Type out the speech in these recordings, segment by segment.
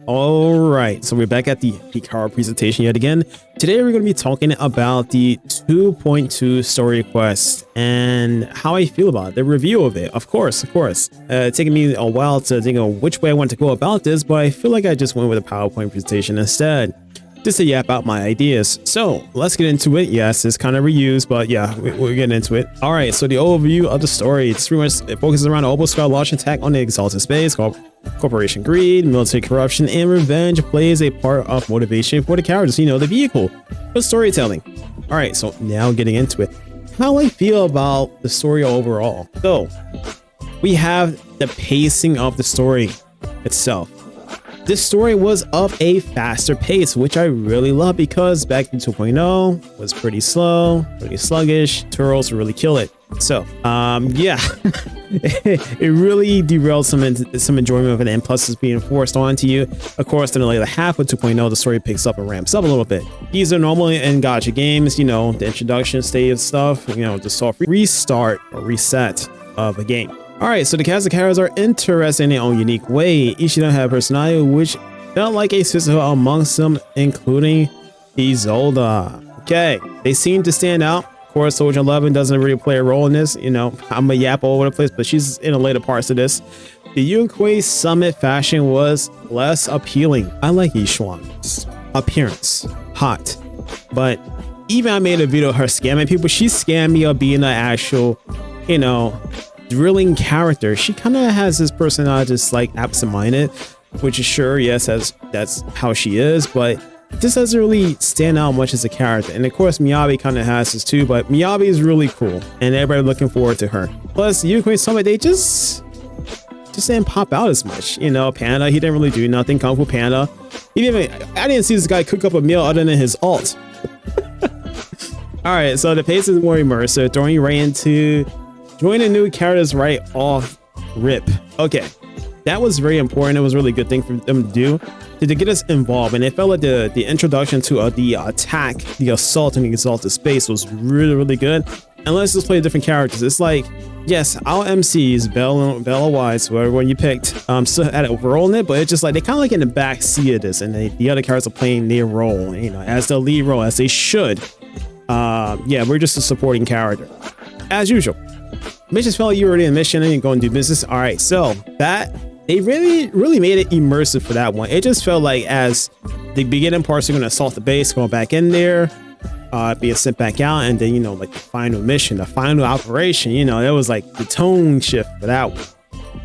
All right, so we're back at the Hikaro presentation yet again. Today we're going to be talking about the 2.2 story quest and how I feel about it, the review of it. Of course. It's taking me a while to think of which way I want to go about this, but I feel like I just went with a PowerPoint presentation instead, just to yap out my ideas. So let's get into it. Yes, it's kind of reused, but yeah, we're getting into it. All right, so the overview of the story, it focuses around an Obo-Scar launch attack on the exalted space called corporation greed, military corruption, and revenge plays a part of motivation for the characters, the vehicle for storytelling. All right, so now getting into it, how I feel about the story overall. So we have the pacing of the story itself. This story was of a faster pace, which I really love because back in 2.0 was pretty slow, pretty sluggish. Turtles really kill it. So, yeah, it really derailed some enjoyment of it, and plus it's being forced onto you. Of course, in the later half of 2.0, the story picks up and ramps up a little bit. These are normally in gacha games, the introduction stage of stuff, the soft restart or reset of a game. All right, so the cast of characters are interesting in their own unique way. Each of them have a personality which felt like a sisterhood amongst them, including Isolde. Okay, they seem to stand out. Of course, Soldier 11 doesn't really play a role in this. I'm a yap all over the place, but she's in the later parts of this. The Yunquei Summit fashion was less appealing. I like Yishuan's appearance, hot, but even I made a video of her scamming people. She scammed me of being an actual, drilling character. She kind of has this personality just like absent-minded, which is sure, yes, that's how she is, but this doesn't really stand out much as a character. And of course, Miyabi kind of has this too, but Miyabi is really cool and everybody looking forward to her. Plus, Yunquei Summit, they just didn't pop out as much. Panda, he didn't really do nothing. Kung Fu Panda, I didn't see this guy cook up a meal other than his ult. All right, so the pace is more immersive, throwing you right into joining new characters right off rip. Okay, that was very important. It was a really good thing for them to do to get us involved, and it felt like the introduction to the attack, the assault and the exalted space was really good. And let's just play different characters. It's like, yes, our MCs, Bella Wise, whoever one you picked, still had a role in it, but it's just like they kind of like in the back seat of this, and the other characters are playing their role, as the lead role, as they should. Yeah, we're just a supporting character as usual. Missions felt like you were in a mission and you're going to do business. All right, so that they really made it immersive for that one. It just felt like as the beginning parts are going to assault the base, going back in there, being sent back out, and then like the final mission, the final operation. It was like the tone shift for that one,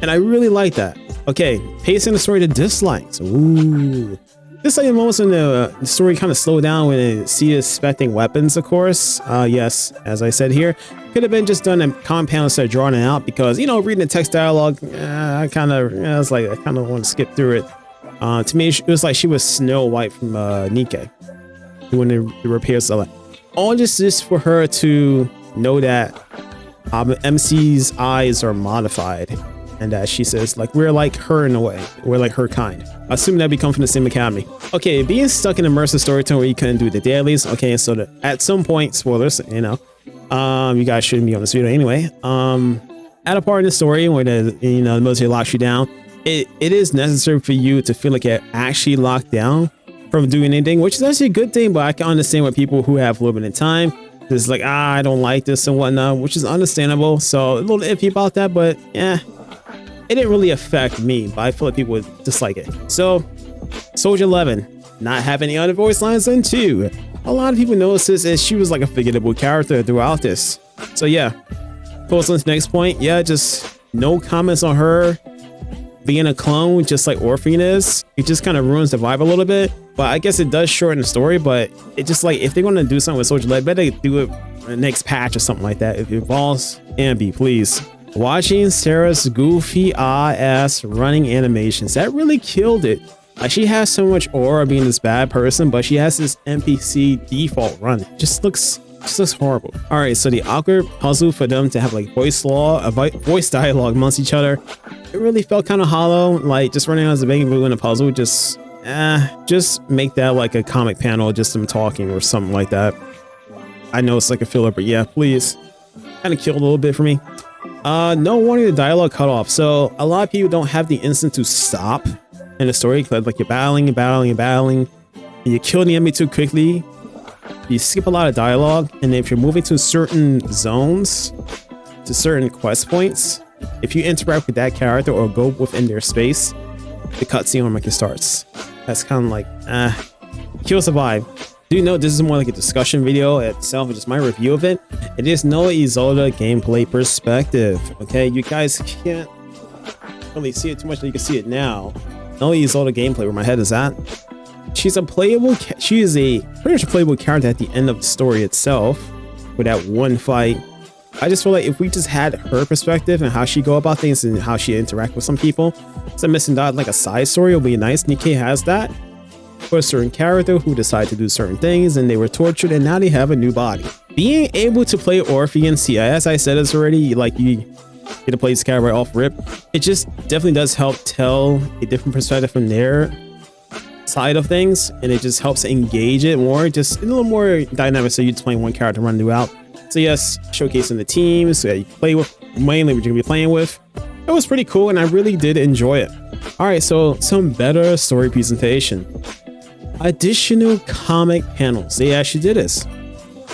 and I really like that. Okay, pacing the story to dislikes. Ooh. Just like moments when the story kind of slowed down when it see expecting weapons, of course. Yes, as I said here, could have been just done in compound instead of drawing it out because, reading the text dialogue, I kind of want to skip through it. To me, it was like she was Snow White from Nikkei doing the repairs. All just for her to know that MC's eyes are modified. And that she says, like, we're like her in a way. We're like her kind. Assuming that we come from the same academy. Okay, being stuck in immersive storytelling where you couldn't do the dailies. Okay, so at some point, spoilers, you guys shouldn't be on this video anyway. At a part in the story where the military locks you down, it is necessary for you to feel like you're actually locked down from doing anything, which is actually a good thing, but I can understand what people who have a little bit of time. It's like, I don't like this and whatnot, which is understandable. So a little iffy about that, but yeah. It didn't really affect me, but I feel like people would dislike it. So, Soldier 11, not having any other voice lines in 2. A lot of people noticed this as she was like a forgettable character throughout this. So yeah, goes on to the next point. Yeah, just no comments on her being a clone, just like Orphan is. It just kind of ruins the vibe a little bit. But I guess it does shorten the story, but it just like, if they're going to do something with Soldier 11, better do it in the next patch or something like that. If it evolves, Ambi, please. Watching Sarah's goofy ass running animations, that really killed it. Like, she has so much aura being this bad person, but she has this NPC default run. It just looks horrible. All right, so the awkward puzzle for them to have like voice dialogue amongst each other, it really felt kind of hollow. Like just running as a big blue in a puzzle, just make that like a comic panel, just them talking or something like that. I know it's like a filler, but yeah, please. Kind of killed a little bit for me. No warning, the dialogue cut off. So a lot of people don't have the instant to stop in the story, like you're battling and you kill the enemy too quickly, you skip a lot of dialogue, and if you're moving to certain zones, to certain quest points, if you interact with that character or go within their space, the cutscene automatically starts. That's kind of like, kills the vibe. Do note this is more like a discussion video itself, just my review of it. It is no Isolde gameplay perspective. Okay, you guys can't really see it too much, but you can see it now. No Isolde gameplay, where my head is at. She is a pretty much a playable character at the end of the story itself, with that one fight. I just feel like if we just had her perspective and how she go about things and how she interact with some people, some missing out like a side story will be nice. Nikkei has that for a certain character who decided to do certain things and they were tortured and now they have a new body. Being able to play Orphe and Sia, as I said this already, like you get to play this character right off rip, it just definitely does help tell a different perspective from their side of things, and it just helps engage it more, just a little more dynamic. So you're just playing one character running throughout. So yes, showcasing the teams that you play with, mainly what you're gonna be playing with. It was pretty cool and I really did enjoy it. All right, so some better story presentation. Additional comic panels. They actually did this.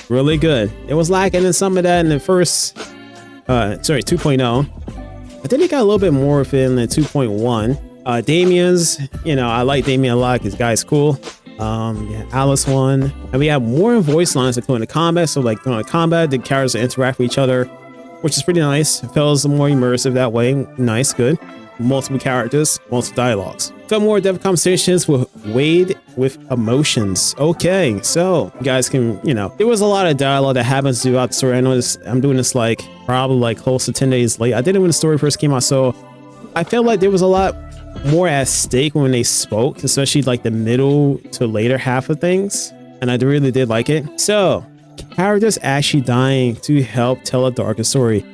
Really good. It was lacking in some of that in the first, 2.0. I think it got a little bit more of it in the 2.1. Damien's, you know, I like Damien a lot. This guy's cool. Yeah, Alice one, and we have more voice lines including the combat. So like during combat, the characters interact with each other, which is pretty nice. It feels more immersive that way. Nice, good. Multiple characters, multiple dialogues. Felt more depth conversations with Wade with emotions. Okay, so you guys can, you know, there was a lot of dialogue that happens throughout the story. I know this, I'm doing this like probably like close to 10 days late. I did it when the story first came out, so I felt like there was a lot more at stake when they spoke, especially like the middle to later half of things, and I really did like it. So characters actually dying to help tell a darker story.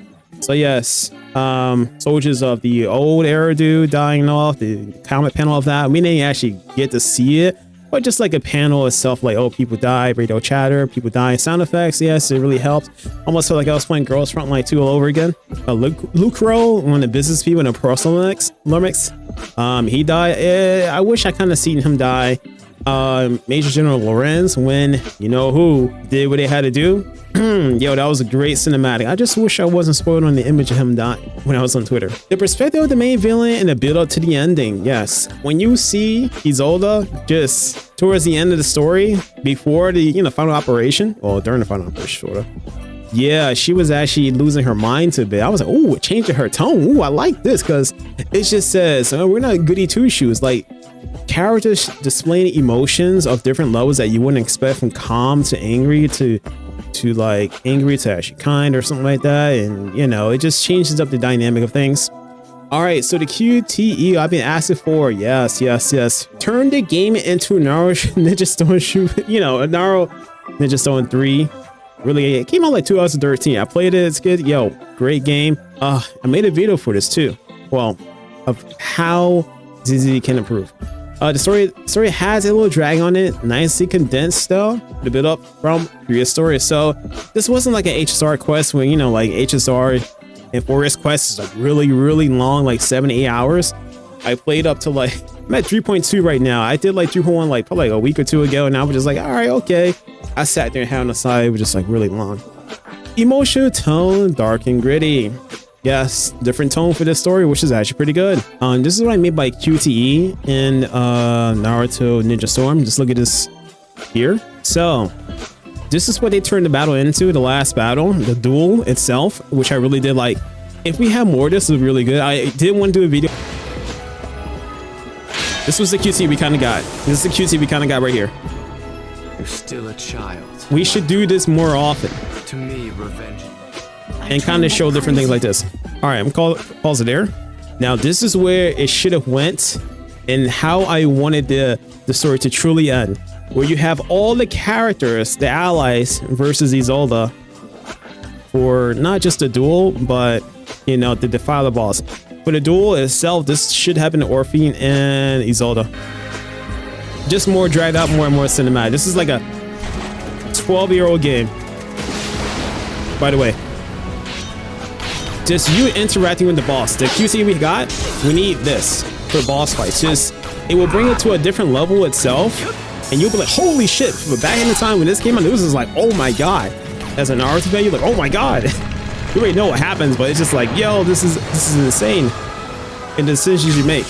So yes, soldiers of the old era dude dying off, the comic panel of that, we didn't actually get to see it, but just like a panel itself, like, oh, people die, radio chatter, people die, sound effects. Yes, it really helped. Almost felt like I was playing Girls Frontline 2 all over again. Lucro, one of the business people in the personal Lomix, he died. I wish I kind of seen him die. Major General Lorenz, when you know who did what they had to do. Yo, that was a great cinematic. I just wish I wasn't spoiled on the image of him dying when I was on Twitter. The perspective of the main villain and the build up to the ending. Yes, when you see Isolde just towards the end of the story, before the final operation, or during the final operation, sort of. Yeah, she was actually losing her mind a bit. I was like, oh, it changed her tone. Ooh, I like this, because it just says, oh, we're not goody two shoes. Like, characters displaying emotions of different levels that you wouldn't expect, from calm to angry to like angry to actually kind or something like that. And it just changes up the dynamic of things. All right, so the QTE I've been asking for, yes. Turn the game into Naruto Ninja Storm Naruto Ninja Storm 3. Really, it came out like 2013. I played it, it's good. Yo, great game. I made a video for this too. Well, of how ZZZ can improve. The story has a little drag on it, nicely condensed though, to build up from previous stories. So this wasn't like an HSR quest where, like HSR and Forest Quest is like really, really long, like 7 to 8 hours. I played up to like, I'm at 3.2 right now. I did like 2.1 like probably like a week or two ago, and I was just like, all right, okay. I sat there and had on the side, it was just like really long. Emotional tone, dark and gritty. Yes, different tone for this story, which is actually pretty good. This is what I made by QTE in Naruto Ninja Storm. Just look at this here. So this is what they turned the battle into, the last battle, the duel itself, which I really did like. If we have more, this is really good. I did want to do a video. This was the QTE we kind of got. This is the QTE we kind of got right here. You're still a child. We should do this more often. To me, revenge. And kind of show different things like this. All right, I'm pause it there. Now this is where it should have went, and how I wanted the story to truly end, where you have all the characters, the allies versus Isolde, for not just the duel, but to defy the boss. For the duel itself, this should happen to Orphe and Isolde. Just more dragged out, more and more cinematic. This is like a 12-year-old game, by the way. Just you interacting with the boss. The QC we got, we need this for boss fights. Just it will bring it to a different level itself, and you'll be like, holy shit. But back in the time when this came out, this was like, oh my god. As an Naruto fan, you're like, oh my god. You already know what happens, but it's just like, yo, this is insane. And the decisions you make.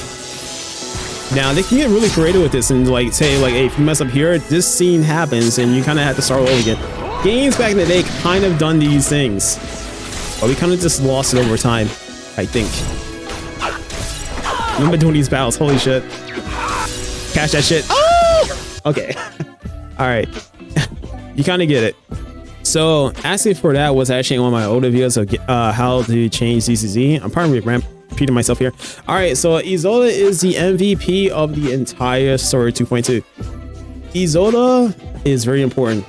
Now they can get really creative with this and like say like, hey, if you mess up here, this scene happens and you kind of have to start all over again. Games back in the day kind of done these things, but we kind of just lost it over time, I think. Remember doing these battles? Holy shit! Catch that shit! Oh! Okay. All right. You kind of get it. So asking for that was actually one of my older videos of how to change ZZZ. I'm probably repeating myself here. All right, so Isoda is the MVP of the entire story 2.2. Isoda is very important.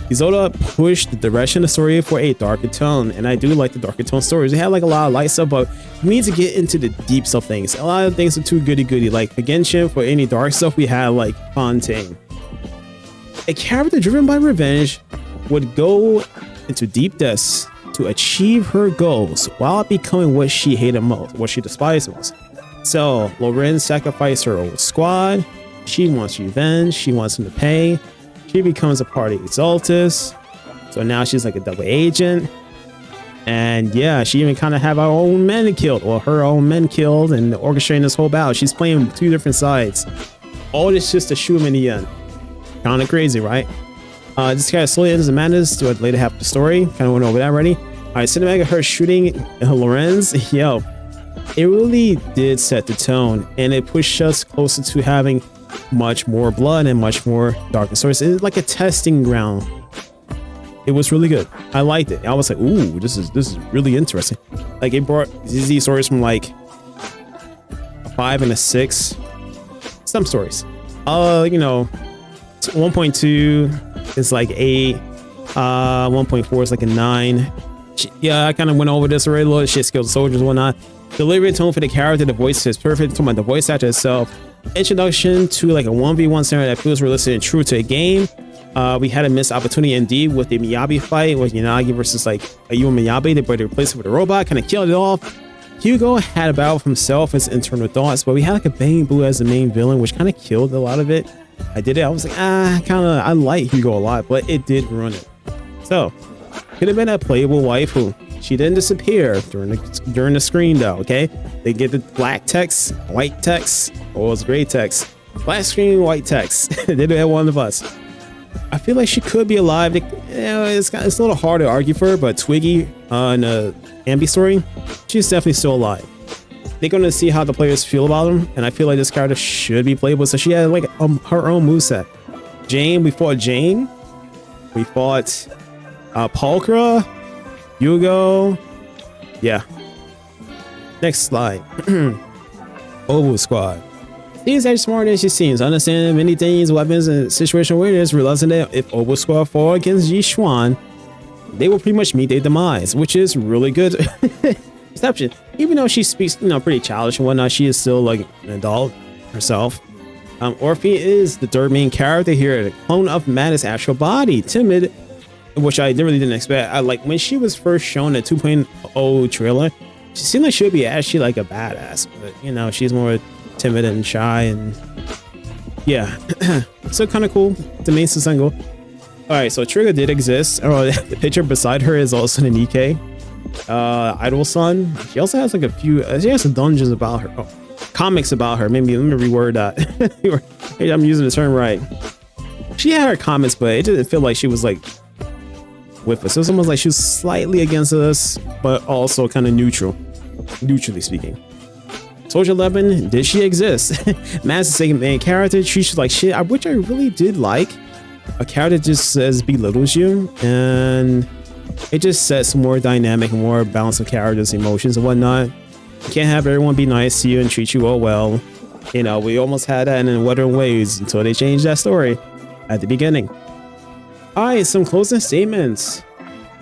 Isoda pushed the direction of the story for a darker tone, and I do like the darker tone stories. They have like a lot of light stuff, but we need to get into the deep stuff things. A lot of things are too goody-goody. Like for Genshin, for any dark stuff, we had like Fontaine. A character driven by revenge would go into deep depths to achieve her goals while becoming what she hated most, what she despised most. So Loren sacrificed her old squad. She wants revenge. She wants him to pay. She becomes a part of Exaltus. So now she's like a double agent. And yeah, she even kind of have our own men killed, or her own men killed, and orchestrating this whole battle. She's playing two different sides. All this just to shoot him in the end. Kind of crazy, right? This kind of slowly ends the madness to later half of the story. Kind of went over that already. All right, cinematic of her shooting Lorenz. Yo, it really did set the tone, and it pushed us closer to having much more blood and much more darker stories. It's like a testing ground. It was really good. I liked it. I was like, ooh, this is really interesting. Like it brought ZZ stories from like a 5 and a 6. Some stories. You know, 1.2 is like 8. 1.4 is like a 9. Yeah, I kind of went over this already. A little shit skilled soldiers and whatnot. Delivery tone for the character, the voice is perfect. Talking about the voice actor itself. Introduction to like a 1v1 scenario that feels realistic and true to a game. We had a missed opportunity indeed with the Miyabi fight with Yanagi versus like Ayu and Miyabi. They tried to replace it with a robot, kind of killed it off. Hugo had a battle with himself, his internal thoughts, but we had like a Bang Boo as the main villain, which kind of killed a lot of it. I did it. I was like, I like Hugo a lot, but it did ruin it. So, could have been a playable waifu. She didn't disappear during the screen though, okay? They get the black text, white text, or it was gray text. Black screen, white text. They did have one of us. I feel like she could be alive. It's a little hard to argue for her, but Twiggy in the Ambi story, she's definitely still alive. They're going to see how the players feel about them, and I feel like this character should be playable. So she had like her own moveset. Jane, we fought Jane. We fought Pulchra, Hugo. Yeah. Next slide. Oval Squad. She's as smart as she seems, understanding many things, weapons, and situation awareness, realizing that if Oval Squad fall against Yi Xuan, they will pretty much meet their demise, which is really good. Exception. Even though she speaks, pretty childish and whatnot, she is still like an adult herself. Orphe is the third main character here, the clone of Madness' actual body, timid, which I really didn't expect. I like when she was first shown the 2.0 trailer, she seemed like she would be actually like a badass, but she's more timid and shy, and yeah. So kind of cool. The main single. All right, so Trigger did exist. The picture beside her is also an Nikkei. Idol Sun. She also has like a few. She has some dungeons about her. Oh, comics about her. Maybe let me reword that. Maybe I'm using the term right. She had her comments, but it didn't feel like she was like with us. It was almost like she was slightly against us, but also kind of neutrally speaking. Soldier 11, did she exist? Matt's the second main character. She's like shit, which I really did like. A character just says belittles you, and it just sets more dynamic, more balance of characters, emotions, and whatnot. You can't have everyone be nice to you and treat you all well. We almost had that in Wuthering Waves until they changed that story at the beginning. Alright, some closing statements.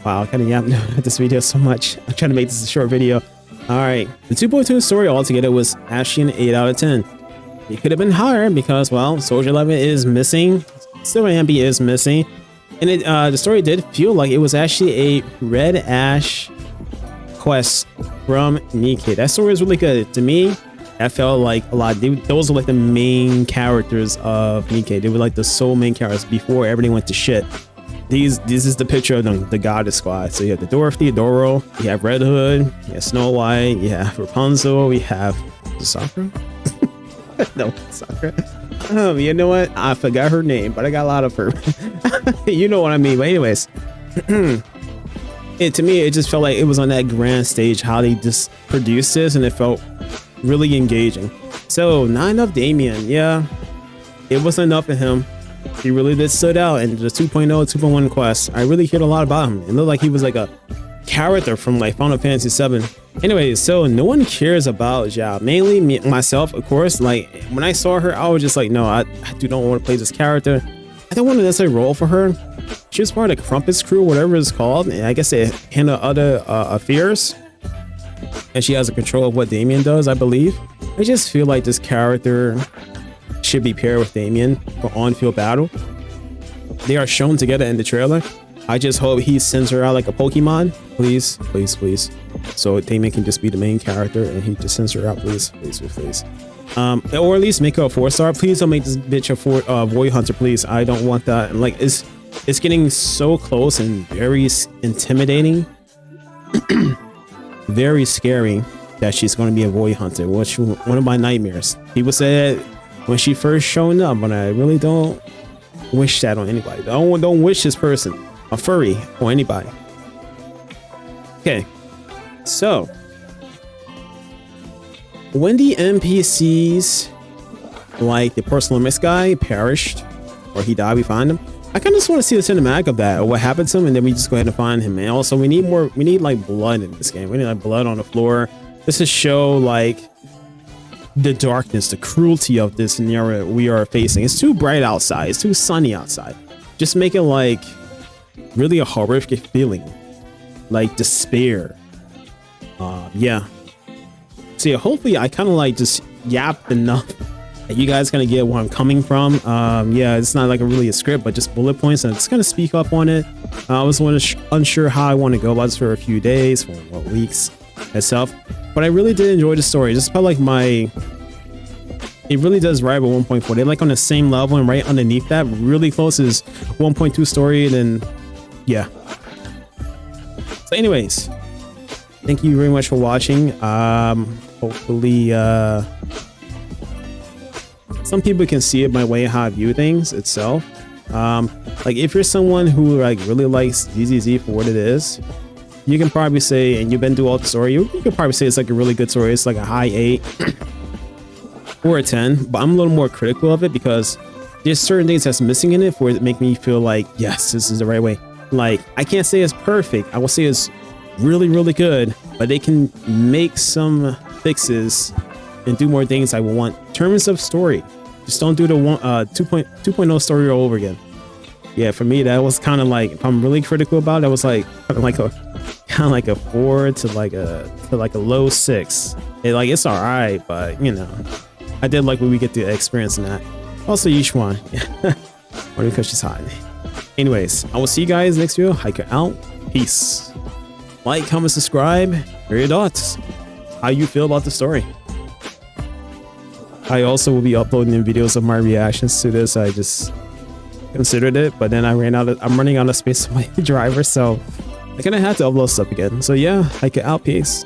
Wow, I kind of yapped at this video so much. I'm trying to make this a short video. Alright, the 2.2 story altogether was actually an 8 out of 10. It could have been higher because, well, Soldier 11 is missing. Still Ambi is missing. And the story did feel like it was actually a Red Ash quest from Nikkei. That story is really good. To me, I felt like a lot. Those were like the main characters of Nikkei. They were like the sole main characters before everything went to shit. This is the picture of them, the Goddess Squad. So you have the Dorothy, Doro, you have Red Hood, you have Snow White, you have Rapunzel, we have Sakura. No, Sakura. You know what? I forgot her name, but I got a lot of her. You know what I mean. But anyways, to me, it just felt like it was on that grand stage how they just produced this, and it felt really engaging. So not enough Damien. Yeah, it wasn't enough of him. He really did stood out in the 2.0, 2.1 quest. I really heard a lot about him. It looked like he was like a character from like Final Fantasy 7. Anyways, so no one cares about Zhao. Mainly me, myself, of course. Like when I saw her, I was just like, no, I do not want to play this character. I don't want to necessarily roll for her. She was part of the Crumpets crew, whatever it's called. And I guess they handle other affairs. And she has a control of what Damien does, I believe. I just feel like this character should be paired with Damien for on-field battle. They are shown together in the trailer. I just hope he sends her out like a Pokemon. Please, please, please. So Damien can just be the main character and he just sends her out. Please, please, please, please. Or at least make her a 4-star. Please don't make this bitch a Void Hunter, please. I don't want that. Like, it's getting so close and very intimidating. Very scary that she's going to be a Void Hunter, which one of my nightmares. People said when she first showed up, but I really don't wish that on anybody. Don't wish this person a furry or anybody. Okay, so when the NPCs like the personal limits guy perished or he died, we find him. I kind of just want to see the cinematic of that or what happened to him, and then we just go ahead and find him. And also we need like blood in this game. We need like blood on the floor. This is show like the darkness, the cruelty of this scenario we are facing. It's too bright outside. It's too sunny outside. Just make it like really a horrific feeling, like despair. Yeah. So yeah, hopefully I kind of like just yapped enough that you guys kind of get where I'm coming from. Yeah, it's not like really a script, but just bullet points, and just kind of speak up on it. I was unsure how I want to go about this for a few days, for what, weeks itself. But I really did enjoy the story. It just felt like it really does rival 1.4. They're like on the same level, and right underneath that, really close, is 1.2 story. And then, yeah. So anyways, thank you very much for watching. Hopefully, some people can see it my way how I view things itself. Like if you're someone who like really likes ZZZ for what it is, you can probably say, and you've been through all the story, you can probably say it's like a really good story. It's like a high 8 or a 10, but I'm a little more critical of it because there's certain things that's missing in it for it to make me feel like, yes, this is the right way. Like, I can't say it's perfect. I will say it's really, really good, but they can make some fixes and do more things I will want. In terms of story, just don't do the 2.0 story all over again. Yeah, for me, that was kind of like, if I'm really critical about it, that was like kind of like a 4 to like a low 6. It's all right, but you know, I did like when we get to experience in that. Also, Yishuan, only because she's hot. Anyways, I will see you guys next video. Hikaro out. Peace. Like, comment, subscribe. Hear your thoughts. How you feel about the story. I also will be uploading videos of my reactions to this. I just considered it, but then I'm running out of space on my driver, so I'm gonna have to upload stuff again. So yeah, Hikaro out. Peace.